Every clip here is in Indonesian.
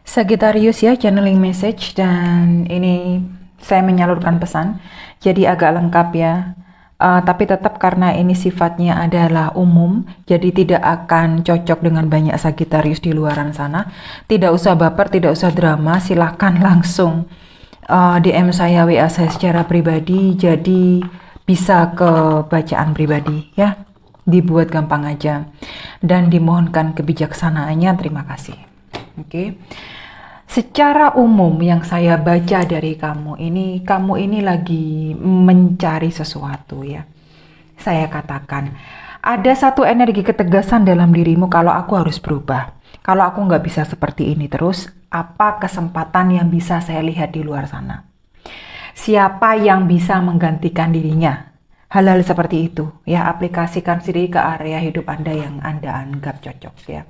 Sagittarius ya, channeling message, dan ini saya menyalurkan pesan, jadi agak lengkap ya. Tapi tetap karena ini sifatnya adalah umum, jadi tidak akan cocok dengan banyak Sagittarius di luaran sana. Tidak usah baper, tidak usah drama, silahkan langsung DM saya, WA saya secara pribadi, jadi bisa ke bacaan pribadi ya. Dibuat gampang aja dan dimohonkan kebijaksanaannya. Terima kasih. Oke. Secara umum yang saya baca dari kamu ini lagi mencari sesuatu ya. Saya katakan, ada satu energi ketegasan dalam dirimu kalau aku harus berubah. Kalau aku nggak bisa seperti ini terus, apa kesempatan yang bisa saya lihat di luar sana? Siapa yang bisa menggantikan dirinya? Hal-hal seperti itu ya, aplikasikan sendiri ke area hidup Anda yang Anda anggap cocok ya.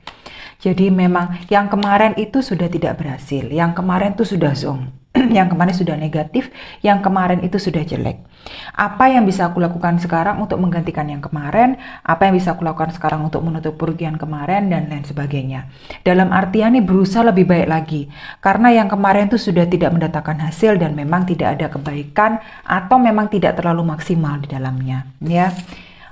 Jadi memang yang kemarin itu sudah tidak berhasil, yang kemarin itu sudah zong, yang kemarin sudah negatif, yang kemarin itu sudah jelek. Apa yang bisa aku lakukan sekarang untuk menggantikan yang kemarin, apa yang bisa aku lakukan sekarang untuk menutup kerugian kemarin, dan lain sebagainya. Dalam artian ini berusaha lebih baik lagi, karena yang kemarin itu sudah tidak mendatangkan hasil dan memang tidak ada kebaikan atau memang tidak terlalu maksimal di dalamnya ya.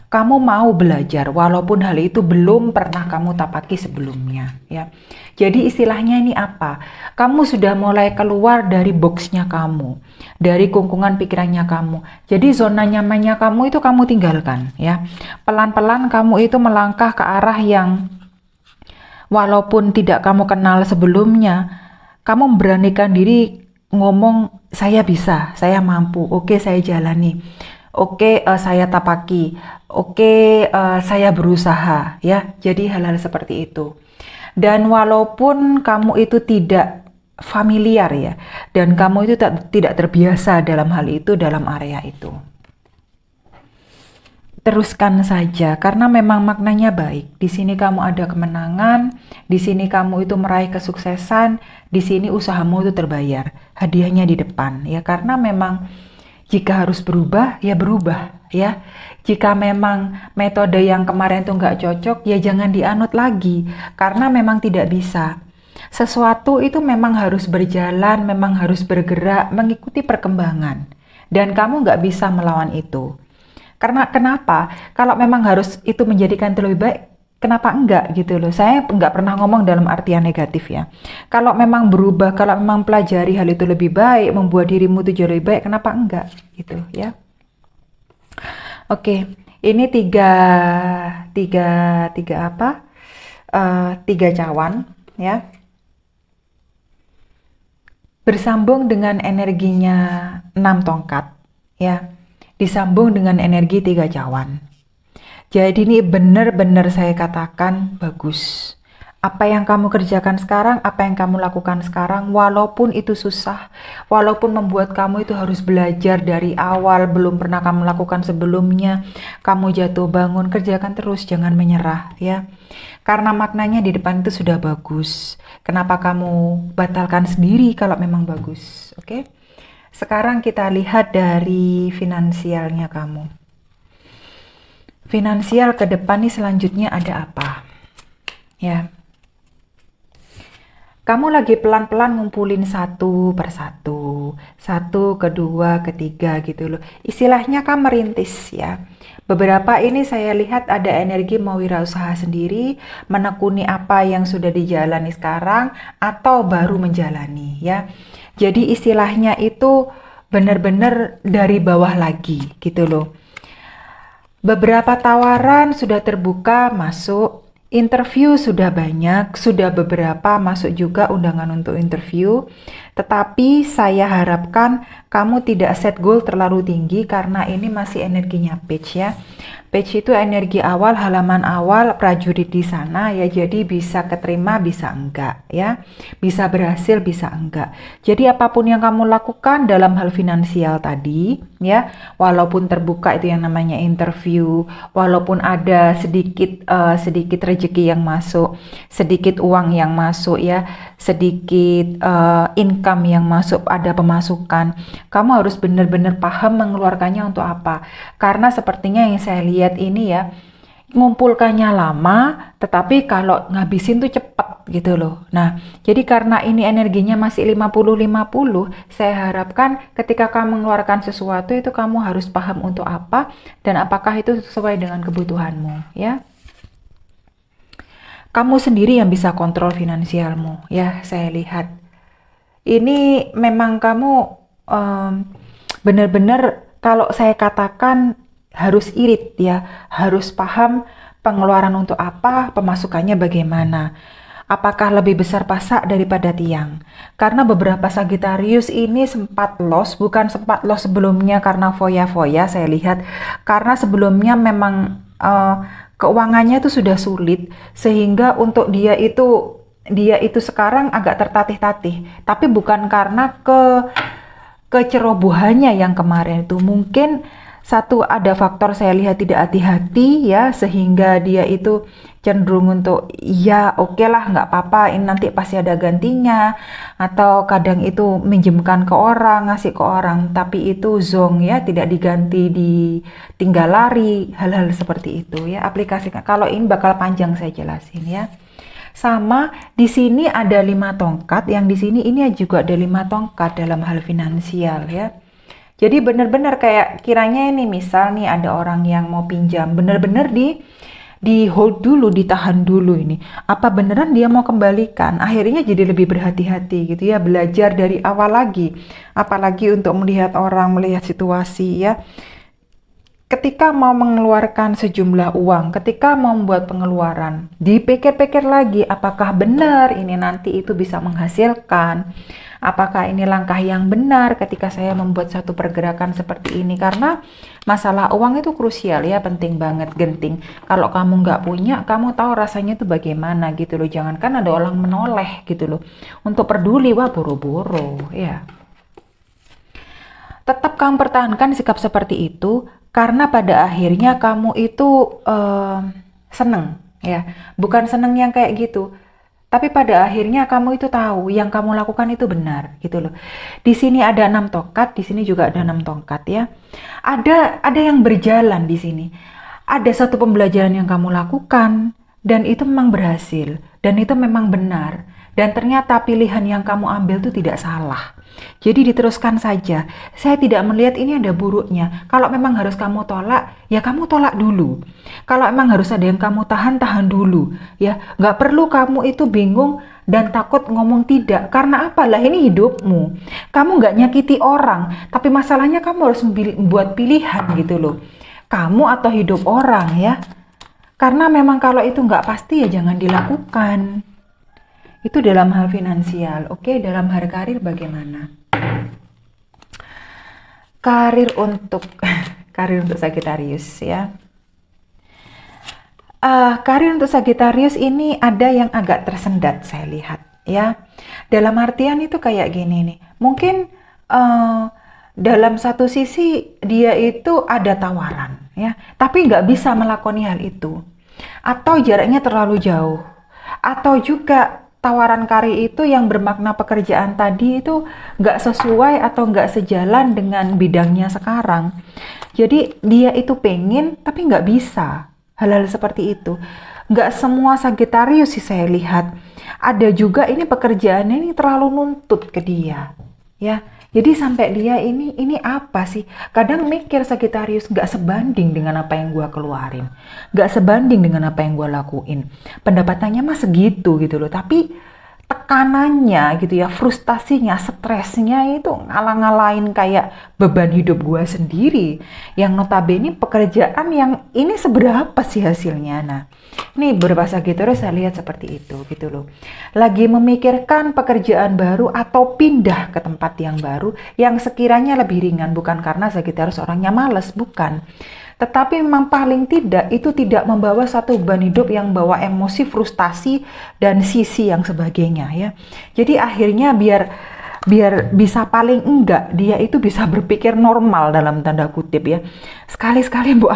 Kamu mau belajar walaupun hal itu belum pernah kamu tapaki sebelumnya ya. Jadi istilahnya ini apa? Kamu sudah mulai keluar dari boxnya kamu, dari kungkungan pikirannya kamu. Jadi zona nyamannya kamu itu kamu tinggalkan ya. Pelan-pelan kamu itu melangkah ke arah yang walaupun tidak kamu kenal sebelumnya, kamu memberanikan diri ngomong, saya bisa, saya mampu, oke saya jalani. Oke, saya tapaki. Oke, saya berusaha ya. Jadi hal-hal seperti itu. Dan walaupun kamu itu tidak familiar ya, dan kamu itu tidak terbiasa dalam hal itu, dalam area itu, teruskan saja karena memang maknanya baik. Di sini kamu ada kemenangan, di sini kamu itu meraih kesuksesan, di sini usahamu itu terbayar. Hadiahnya di depan ya, karena memang jika harus berubah, ya berubah ya. Jika memang metode yang kemarin itu nggak cocok, ya jangan dianut lagi. Karena memang tidak bisa. Sesuatu itu memang harus berjalan, memang harus bergerak, mengikuti perkembangan. Dan kamu nggak bisa melawan itu. Karena kenapa? Kalau memang harus itu menjadikan itu lebih baik, kenapa enggak gitu loh. Saya enggak pernah ngomong dalam artian negatif ya. Kalau memang berubah, kalau memang pelajari hal itu lebih baik, membuat dirimu itu jauh lebih baik, kenapa enggak gitu ya. Oke, ini tiga apa? Tiga cawan ya. Bersambung dengan energinya 6 tongkat ya. Disambung dengan energi 3 cawan. Jadi ini benar-benar saya katakan bagus. Apa yang kamu kerjakan sekarang, apa yang kamu lakukan sekarang, walaupun itu susah, walaupun membuat kamu itu harus belajar dari awal, belum pernah kamu lakukan sebelumnya, kamu jatuh bangun, kerjakan terus, jangan menyerah ya. Karena maknanya di depan itu sudah bagus. Kenapa kamu batalkan sendiri kalau memang bagus? Oke. Sekarang kita lihat dari finansialnya kamu. Finansial ke depan nih selanjutnya ada apa? Ya. Kamu lagi pelan-pelan ngumpulin satu persatu, satu, kedua, ketiga gitu loh. Istilahnya kan merintis ya. Beberapa ini saya lihat ada energi mau wirausaha sendiri, menekuni apa yang sudah dijalani sekarang atau baru menjalani ya. Jadi istilahnya itu benar-benar dari bawah lagi gitu loh. Beberapa tawaran sudah terbuka masuk. Interview sudah banyak, sudah beberapa masuk juga undangan untuk interview. Tetapi saya harapkan kamu tidak set goal terlalu tinggi karena ini masih energinya page ya. Page itu energi awal, halaman awal, prajurit di sana ya. Jadi bisa keterima, bisa enggak ya. Bisa berhasil, bisa enggak. Jadi apapun yang kamu lakukan dalam hal finansial tadi ya, walaupun terbuka itu yang namanya interview, walaupun ada sedikit rezeki yang masuk, sedikit uang yang masuk ya, sedikit income yang masuk, ada pemasukan, kamu harus benar-benar paham mengeluarkannya untuk apa. Karena sepertinya yang saya lihat ini ya, ngumpulkannya lama, tetapi kalau ngabisin tuh cepet gitu loh. Nah, jadi karena ini energinya masih 50-50, saya harapkan ketika kamu mengeluarkan sesuatu itu kamu harus paham untuk apa dan apakah itu sesuai dengan kebutuhanmu, ya. Kamu sendiri yang bisa kontrol finansialmu, ya, saya lihat. Ini memang kamu benar-benar kalau saya katakan harus irit ya, harus paham pengeluaran untuk apa, pemasukannya bagaimana. Apakah lebih besar pasak daripada tiang? Karena beberapa Sagittarius ini sempat loss, bukan sempat loss sebelumnya karena foya-foya saya lihat, karena sebelumnya memang keuangannya itu sudah sulit, sehingga untuk dia itu sekarang agak tertatih-tatih, tapi bukan karena kecerobohannya yang kemarin itu. Mungkin satu ada faktor saya lihat tidak hati-hati ya, sehingga dia itu cenderung untuk ya oke lah nggak apa-apa, ini nanti pasti ada gantinya, atau kadang itu minjemkan ke orang, ngasih ke orang, tapi itu zong ya, tidak diganti, ditinggal lari, hal-hal seperti itu ya. Aplikasikan, kalau ini bakal panjang saya jelasin ya. Sama di sini ada 5 tongkat, yang di sini ini juga ada 5 tongkat dalam hal finansial ya. Jadi benar-benar kayak kiranya ini misal nih ada orang yang mau pinjam, benar-benar di hold dulu, ditahan dulu ini. Apa beneran dia mau kembalikan? Akhirnya jadi lebih berhati-hati gitu ya, belajar dari awal lagi. Apalagi untuk melihat orang, melihat situasi ya. Ketika mau mengeluarkan sejumlah uang, ketika mau membuat pengeluaran, dipikir-pikir lagi apakah benar ini nanti itu bisa menghasilkan, apakah ini langkah yang benar ketika saya membuat satu pergerakan seperti ini. Karena masalah uang itu krusial ya, penting banget, genting. Kalau kamu nggak punya, kamu tahu rasanya itu bagaimana gitu loh. Jangankan ada orang menoleh gitu loh, untuk peduli, wah boro-boro ya. Tetap kamu pertahankan sikap seperti itu, karena pada akhirnya kamu itu seneng ya, bukan seneng yang kayak gitu, tapi pada akhirnya kamu itu tahu yang kamu lakukan itu benar gitu loh. Di sini ada 6 tongkat, di sini juga ada 6 tongkat ya. Ada yang berjalan di sini. Ada satu pembelajaran yang kamu lakukan dan itu memang berhasil dan itu memang benar. Dan ternyata pilihan yang kamu ambil itu tidak salah. Jadi diteruskan saja. Saya tidak melihat ini ada buruknya. Kalau memang harus kamu tolak, ya kamu tolak dulu. Kalau memang harus ada yang kamu tahan, tahan dulu. Ya, nggak perlu kamu itu bingung dan takut ngomong tidak. Karena apalah, ini hidupmu. Kamu nggak nyakiti orang, tapi masalahnya kamu harus membuat pilihan gitu loh. Kamu atau hidup orang ya. Karena memang kalau itu nggak pasti ya jangan dilakukan. Itu dalam hal finansial. Oke, dalam hal karir bagaimana? Karir untuk Sagittarius ya. Karir untuk Sagittarius ini ada yang agak tersendat saya lihat ya. Dalam artian itu kayak gini nih. Mungkin dalam satu sisi dia itu ada tawaran ya, tapi nggak bisa melakoni hal itu. Atau jaraknya terlalu jauh. Atau juga tawaran karir itu yang bermakna pekerjaan tadi itu nggak sesuai atau nggak sejalan dengan bidangnya sekarang. Jadi dia itu pengen tapi nggak bisa. Hal-hal seperti itu. Nggak semua Sagittarius sih saya lihat. Ada juga ini pekerjaannya ini terlalu nuntut ke dia. Ya, jadi sampai dia ini apa sih? Kadang mikir Sagittarius nggak sebanding dengan apa yang gue keluarin, nggak sebanding dengan apa yang gue lakuin. Pendapatannya mah segitu gitu loh, tapi tekanannya gitu ya, frustasinya, stresnya itu ngalang-ngalain kayak beban hidup gue sendiri. Yang notabene pekerjaan yang ini seberapa sih hasilnya? Nah, ini beberapa Sagittarius saya lihat seperti itu gitu loh. Lagi memikirkan pekerjaan baru atau pindah ke tempat yang baru yang sekiranya lebih ringan, bukan karena Sagittarius orangnya males, bukan. Tetapi memang paling tidak itu tidak membawa satu beban hidup yang bawa emosi, frustasi, dan sisi yang sebagainya ya. Jadi akhirnya biar bisa paling enggak dia itu bisa berpikir normal dalam tanda kutip ya. Sekali-sekali bu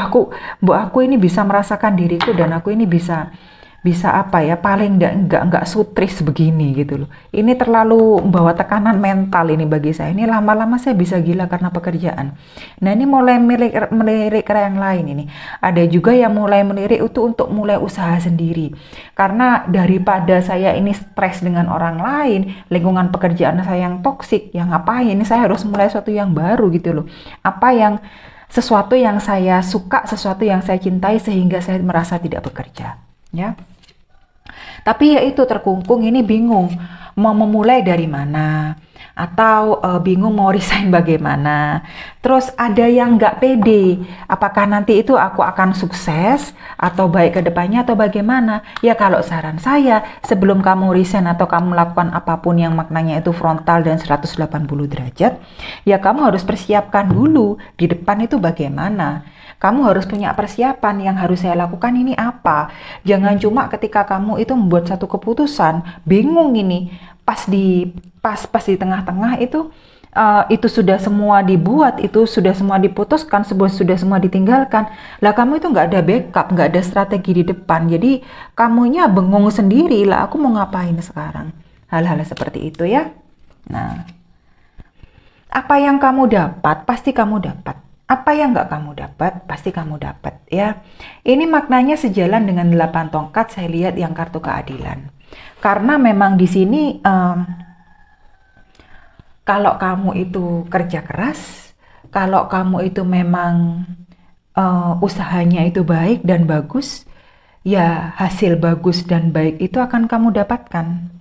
aku ini bisa merasakan diriku dan aku ini bisa bisa apa ya, paling enggak sutris begini gitu loh. Ini terlalu membawa tekanan mental ini bagi saya. Ini lama-lama saya bisa gila karena pekerjaan. Nah ini mulai melirik ke yang lain ini. Ada juga yang mulai melirik itu untuk mulai usaha sendiri. Karena daripada saya ini stres dengan orang lain, lingkungan pekerjaan saya yang toksik, yang ngapain, ini saya harus mulai sesuatu yang baru gitu loh. Sesuatu yang saya suka, sesuatu yang saya cintai sehingga saya merasa tidak bekerja. Ya, tapi ya itu terkungkung ini bingung mau memulai dari mana atau bingung mau resign bagaimana. Terus ada yang nggak pede, apakah nanti itu aku akan sukses atau baik ke depannya atau bagaimana. Ya kalau saran saya, sebelum kamu resign atau kamu melakukan apapun yang maknanya itu frontal dan 180 derajat, ya kamu harus persiapkan dulu di depan itu bagaimana. Kamu harus punya persiapan, yang harus saya lakukan ini apa. Jangan cuma ketika kamu itu membuat satu keputusan, bingung ini, pas di tengah-tengah itu sudah semua dibuat, itu sudah semua diputuskan, sudah semua ditinggalkan. Lah kamu itu nggak ada backup, nggak ada strategi di depan. Jadi kamunya bengong sendiri, lah aku mau ngapain sekarang. Hal-hal seperti itu ya. Nah, apa yang kamu dapat, pasti kamu dapat. Apa yang nggak kamu dapat, pasti kamu dapat ya. Ini maknanya sejalan dengan 8 tongkat, saya lihat yang kartu keadilan. Karena memang di sini kalau kamu itu kerja keras, kalau kamu itu memang usahanya itu baik dan bagus, ya hasil bagus dan baik itu akan kamu dapatkan.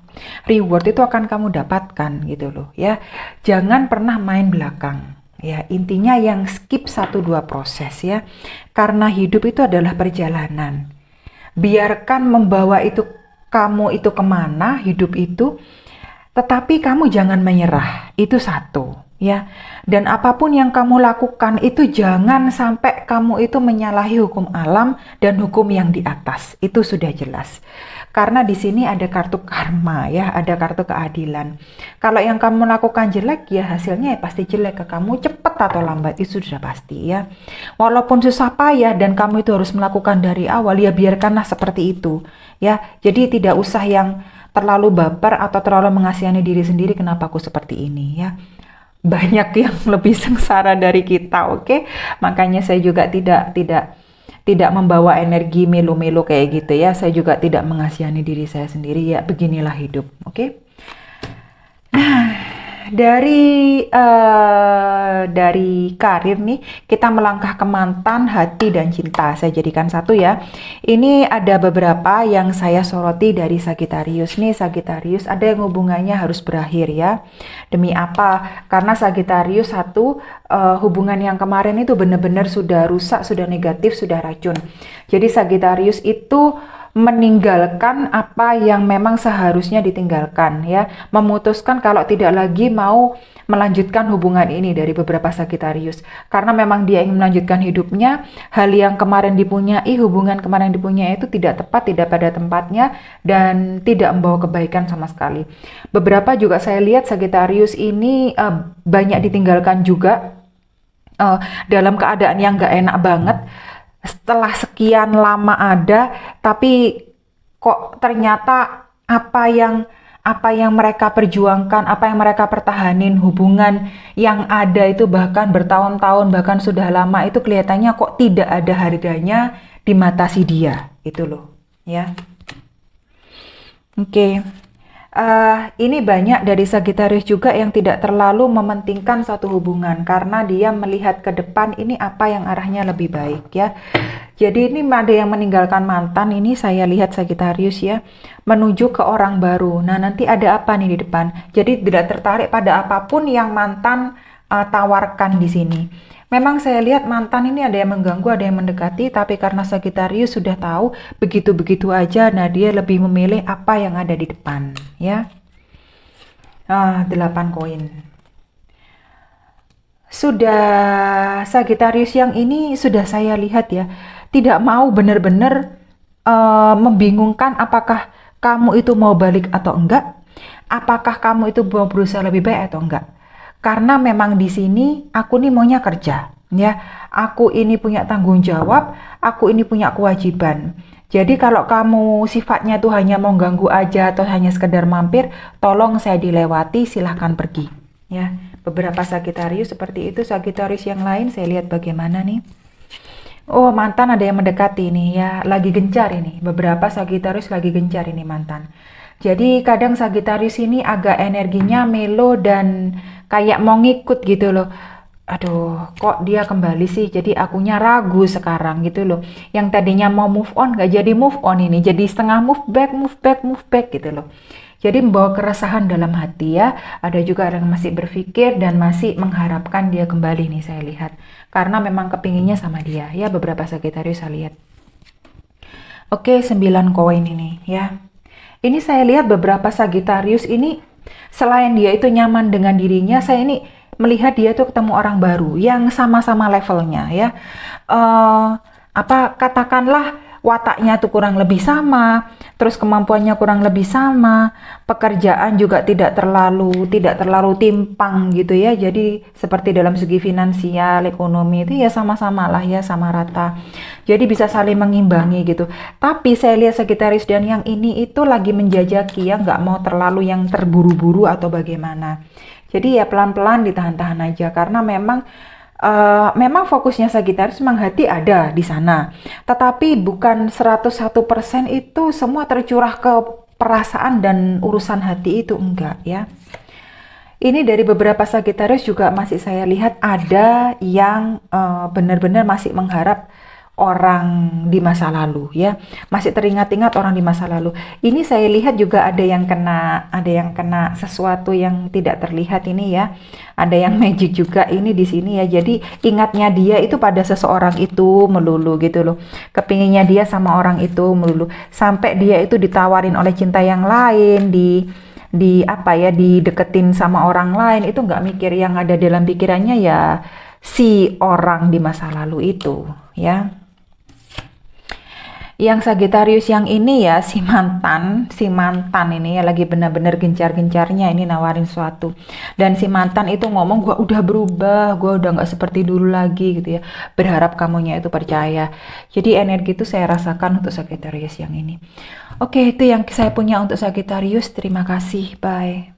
Reward itu akan kamu dapatkan gitu loh ya. Jangan pernah main belakang. Ya, intinya yang skip 1-2 proses ya. Karena hidup itu adalah perjalanan. Biarkan membawa itu kamu itu kemana hidup itu, tetapi kamu jangan menyerah. Itu satu ya. Dan apapun yang kamu lakukan itu jangan sampai kamu itu menyalahi hukum alam dan hukum yang di atas. Itu sudah jelas. Karena di sini ada kartu karma ya, ada kartu keadilan. Kalau yang kamu lakukan jelek ya hasilnya ya pasti jelek ke kamu, cepat atau lambat itu sudah pasti ya. Walaupun susah payah dan kamu itu harus melakukan dari awal ya biarkanlah seperti itu ya. Jadi tidak usah yang terlalu baper atau terlalu mengasihani diri sendiri, kenapa aku seperti ini ya. Banyak yang lebih sengsara dari kita, oke? Makanya saya juga tidak membawa energi melo-melo kayak gitu ya. Saya juga tidak mengasihani diri saya sendiri ya. Beginilah hidup, oke? Nah, dari karir nih kita melangkah ke mantan, hati dan cinta. Saya jadikan satu ya. Ini ada beberapa yang saya soroti dari Sagittarius nih. Sagittarius ada yang hubungannya harus berakhir ya. Demi apa? Karena Sagittarius satu hubungan yang kemarin itu benar-benar sudah rusak, sudah negatif, sudah racun. Jadi Sagittarius itu meninggalkan apa yang memang seharusnya ditinggalkan ya, memutuskan kalau tidak lagi mau melanjutkan hubungan ini dari beberapa Sagittarius karena memang dia ingin melanjutkan hidupnya. Hal yang kemarin dipunyai, hubungan kemarin dipunyai itu tidak tepat, tidak pada tempatnya dan tidak membawa kebaikan sama sekali. Beberapa juga saya lihat Sagittarius ini banyak ditinggalkan juga dalam keadaan yang gak enak banget. Setelah sekian lama ada, tapi kok ternyata apa yang mereka perjuangkan, apa yang mereka pertahanin, hubungan yang ada itu bahkan bertahun-tahun, bahkan sudah lama itu kelihatannya kok tidak ada harganya di mata si dia, itu loh, ya. Oke. Ini banyak dari Sagittarius juga yang tidak terlalu mementingkan suatu hubungan karena dia melihat ke depan ini apa yang arahnya lebih baik ya. Jadi ini ada yang meninggalkan mantan, ini saya lihat Sagittarius ya, menuju ke orang baru. Nah nanti ada apa nih di depan? Jadi tidak tertarik pada apapun yang mantan tawarkan di sini. Memang saya lihat mantan ini ada yang mengganggu, ada yang mendekati, tapi karena Sagittarius sudah tahu begitu-begitu aja, nah dia lebih memilih apa yang ada di depan, ya. 8 koin. Sudah Sagittarius yang ini sudah saya lihat ya, tidak mau benar-benar membingungkan apakah kamu itu mau balik atau enggak, apakah kamu itu mau berusaha lebih baik atau enggak. Karena memang di sini aku nih maunya kerja, ya. Aku ini punya tanggung jawab, aku ini punya kewajiban. Jadi kalau kamu sifatnya tuh hanya mau ganggu aja atau hanya sekedar mampir, tolong saya dilewati, silahkan pergi. Ya, beberapa Sagittarius seperti itu. Sagittarius yang lain saya lihat bagaimana nih. Oh, mantan ada yang mendekati nih ya, lagi gencar ini. Beberapa Sagittarius lagi gencar ini mantan. Jadi kadang Sagittarius ini agak energinya melo dan kayak mau ngikut gitu loh. Aduh, kok dia kembali sih? Jadi akunya ragu sekarang gitu loh. Yang tadinya mau move on gak jadi move on ini. Jadi setengah move back, move back, move back gitu loh. Jadi membawa keresahan dalam hati ya. Ada juga orang yang masih berpikir dan masih mengharapkan dia kembali nih saya lihat. Karena memang kepinginnya sama dia ya, beberapa Sagittarius saya lihat. Oke, 9 koin ini ya. Ini saya lihat beberapa Sagittarius ini selain dia itu nyaman dengan dirinya, saya ini melihat dia tuh ketemu orang baru yang sama-sama levelnya ya. Katakanlah wataknya tuh kurang lebih sama, terus kemampuannya kurang lebih sama, pekerjaan juga tidak terlalu timpang gitu ya. Jadi seperti dalam segi finansial, ekonomi itu ya sama-sama lah ya, sama rata. Jadi bisa saling mengimbangi gitu. Tapi saya lihat Sagittarius dan yang ini itu lagi menjajaki ya, nggak mau terlalu yang terburu-buru atau bagaimana. Jadi ya pelan-pelan ditahan-tahan aja karena memang fokusnya Sagittarius memang hati ada di sana. Tetapi bukan 101% itu semua tercurah ke perasaan dan urusan hati itu, enggak ya. Ini dari beberapa Sagittarius juga masih saya lihat ada yang benar-benar masih mengharap orang di masa lalu ya, masih teringat-ingat orang di masa lalu. Ini saya lihat juga ada yang kena sesuatu yang tidak terlihat ini ya, ada yang magic juga ini di sini ya. Jadi ingatnya dia itu pada seseorang itu melulu gitu loh, kepinginnya dia sama orang itu melulu, sampai dia itu ditawarin oleh cinta yang lain, dideketin sama orang lain, itu nggak mikir yang ada dalam pikirannya ya si orang di masa lalu itu ya. Yang Sagittarius yang ini ya, si mantan ini ya lagi benar-benar gencar-gencarnya ini nawarin sesuatu. Dan si mantan itu ngomong, gua udah berubah, gua udah nggak seperti dulu lagi gitu ya. Berharap kamunya itu percaya. Jadi energi itu saya rasakan untuk Sagittarius yang ini. Oke, itu yang saya punya untuk Sagittarius. Terima kasih, bye.